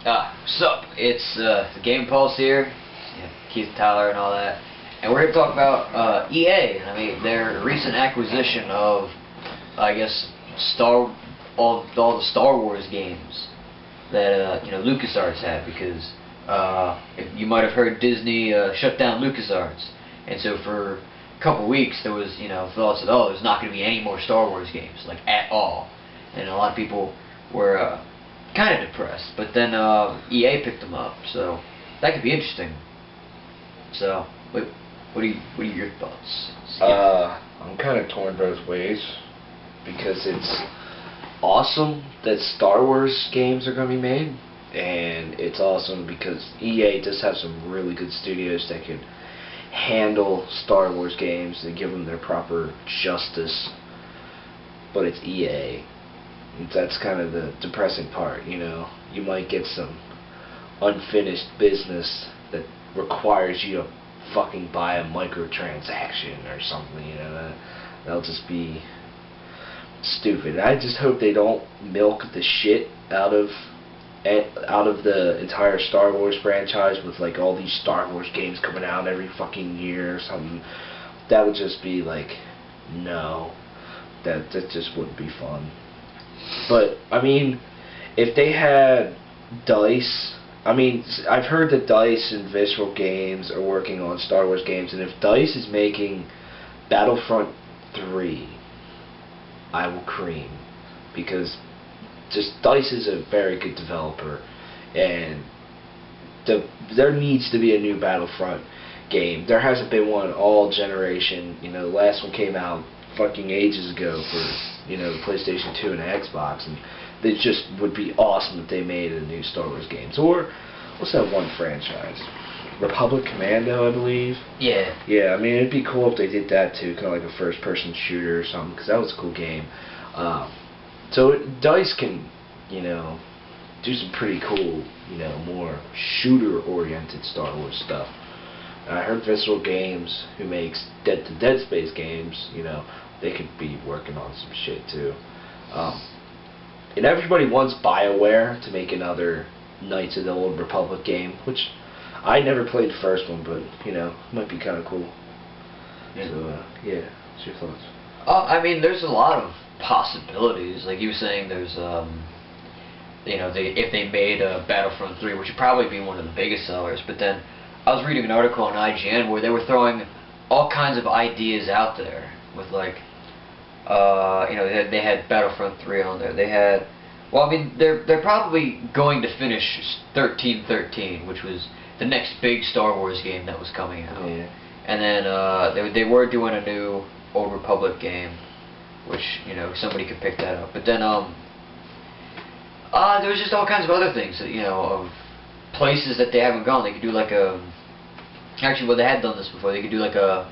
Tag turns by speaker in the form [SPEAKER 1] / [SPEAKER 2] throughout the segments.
[SPEAKER 1] Sup? It's the Game Pulse here, yeah, Keith Tyler and all that, and we're here to talk about EA. I mean, their recent acquisition of, I guess, all the Star Wars games that LucasArts had, because if you might have heard, Disney shut down LucasArts, and so for a couple weeks there was thoughts that there's not going to be any more Star Wars games, like, at all, and a lot of people were kind of depressed, but then EA picked them up, so that could be interesting. So, what are your thoughts?
[SPEAKER 2] I'm kind of torn both ways, because it's awesome that Star Wars games are going to be made, and it's awesome because EA does have some really good studios that can handle Star Wars games and give them their proper justice, but it's EA. That's kind of the depressing part, You might get some unfinished business that requires you to fucking buy a microtransaction or something, That'll just be stupid. I just hope they don't milk the shit out of the entire Star Wars franchise with, like, all these Star Wars games coming out every fucking year or something. That would just be like, no. That just wouldn't be fun. But, I mean, if they had DICE, I've heard that DICE and Visceral Games are working on Star Wars games, and if DICE is making Battlefront 3, I will cream, because just DICE is a very good developer, and there needs to be a new Battlefront game. There hasn't been one all generation. The last one came out fucking ages ago for the PlayStation 2 and the Xbox, and it just would be awesome if they made a new Star Wars games. Or what's that one franchise? Republic Commando, I believe.
[SPEAKER 1] Yeah.
[SPEAKER 2] Yeah, it'd be cool if they did that too, kind of like a first-person shooter or something, because that was a cool game. So DICE can, do some pretty cool, more shooter-oriented Star Wars stuff. And I heard Visceral Games, who makes Dead Space games, they could be working on some shit too. And everybody wants BioWare to make another Knights of the Old Republic game, which I never played the first one, but might be kind of cool.
[SPEAKER 1] Yeah.
[SPEAKER 2] So yeah, what's your thoughts?
[SPEAKER 1] There's a lot of possibilities. Like you were saying, there's if they made Battlefront 3, which would probably be one of the biggest sellers. But then I was reading an article on IGN where they were throwing all kinds of ideas out there with, like, they had Battlefront 3 on there. They had, they're probably going to finish 1313, which was the next big Star Wars game that was coming out.
[SPEAKER 2] Yeah.
[SPEAKER 1] And then they were doing a new Old Republic game, which somebody could pick that up. But then there was just all kinds of other things that of places that they haven't gone. They could do like they had done this before. They could do like a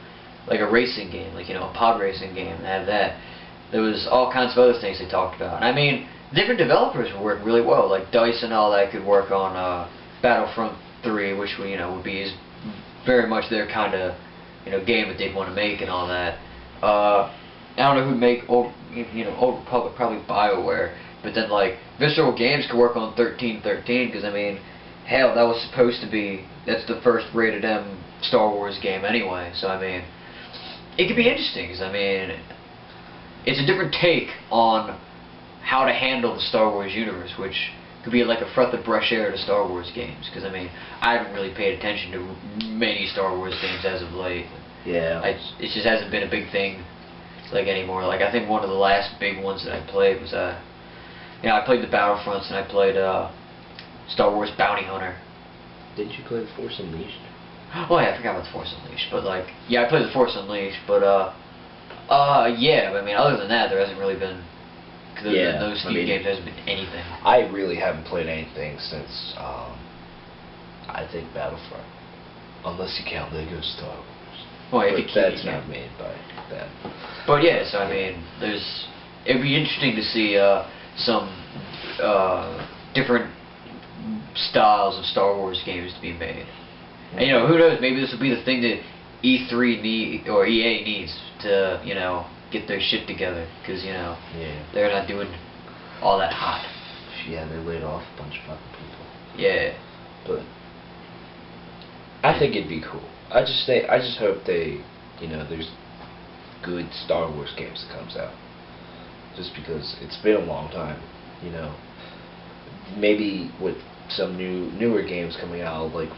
[SPEAKER 1] racing game, like a pod racing game, and have that. There was all kinds of other things they talked about. And different developers would work really well. Like DICE and all that could work on Battlefront 3, which would be very much their kind of game that they'd want to make and all that. I don't know who'd make Old Republic, probably BioWare. But then, like, Visceral Games could work on 1313, because hell, that was supposed to be, that's the first rated M Star Wars game anyway. So it could be interesting, because it's a different take on how to handle the Star Wars universe, which could be like a breath of fresh air to Star Wars games, because I haven't really paid attention to many Star Wars games as of late.
[SPEAKER 2] Yeah.
[SPEAKER 1] It just hasn't been a big thing like anymore. Like, I think one of the last big ones that I played was I played the Battlefronts, and I played Star Wars Bounty Hunter.
[SPEAKER 2] Didn't you play The Force Unleashed?
[SPEAKER 1] Oh yeah, I forgot about The Force Unleashed. But I played The Force Unleashed. But yeah. Other than that, there hasn't really been. Those Steam games, there hasn't been anything.
[SPEAKER 2] I really haven't played anything since I think Battlefront, unless you count Lego Star Wars.
[SPEAKER 1] Well,
[SPEAKER 2] that's not made by them.
[SPEAKER 1] But yeah, so it'd be interesting to see some different styles of Star Wars games to be made. And who knows? Maybe this will be the thing that E3 or EA needs to get their shit together, because they're not doing all that hot.
[SPEAKER 2] Yeah, they laid off a bunch of fucking people.
[SPEAKER 1] Yeah.
[SPEAKER 2] But I think it'd be cool. I just hope they, there's good Star Wars games that comes out. Just because it's been a long time, Maybe with some newer games coming out, like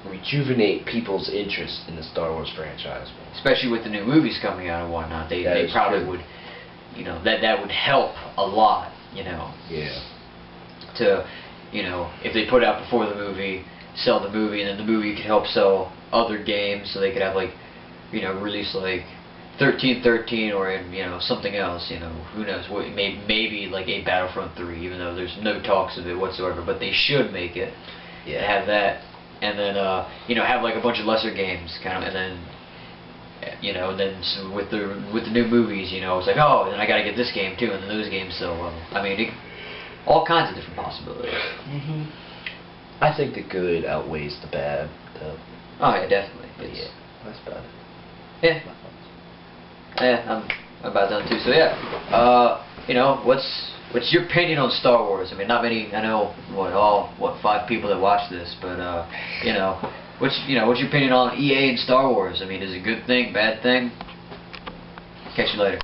[SPEAKER 2] rejuvenate people's interest in the Star Wars franchise.
[SPEAKER 1] Especially with the new movies coming out and whatnot, they probably
[SPEAKER 2] true.
[SPEAKER 1] would, that would help a lot,
[SPEAKER 2] Yeah.
[SPEAKER 1] to, if they put out before the movie, sell the movie, and then the movie could help sell other games, so they could have like, release like 1313 or something else, who knows, maybe like a Battlefront 3, even though there's no talks of it whatsoever, but they should make it.
[SPEAKER 2] Yeah.
[SPEAKER 1] Have that, and then have like a bunch of lesser games, kind of, and then. And then so with the new movies, it's like, oh, then I got to get this game too, and then those games sell well. I mean, all kinds of different possibilities.
[SPEAKER 2] I think the good outweighs the bad, though.
[SPEAKER 1] Oh yeah, definitely.
[SPEAKER 2] Yeah, that's about it.
[SPEAKER 1] Yeah. Yeah, I'm about done too. So yeah, what's your opinion on Star Wars? I mean, not many. I know 5 people that watch this, but what's your opinion on EA and Star Wars? I mean, is it a good thing, bad thing? Catch you later.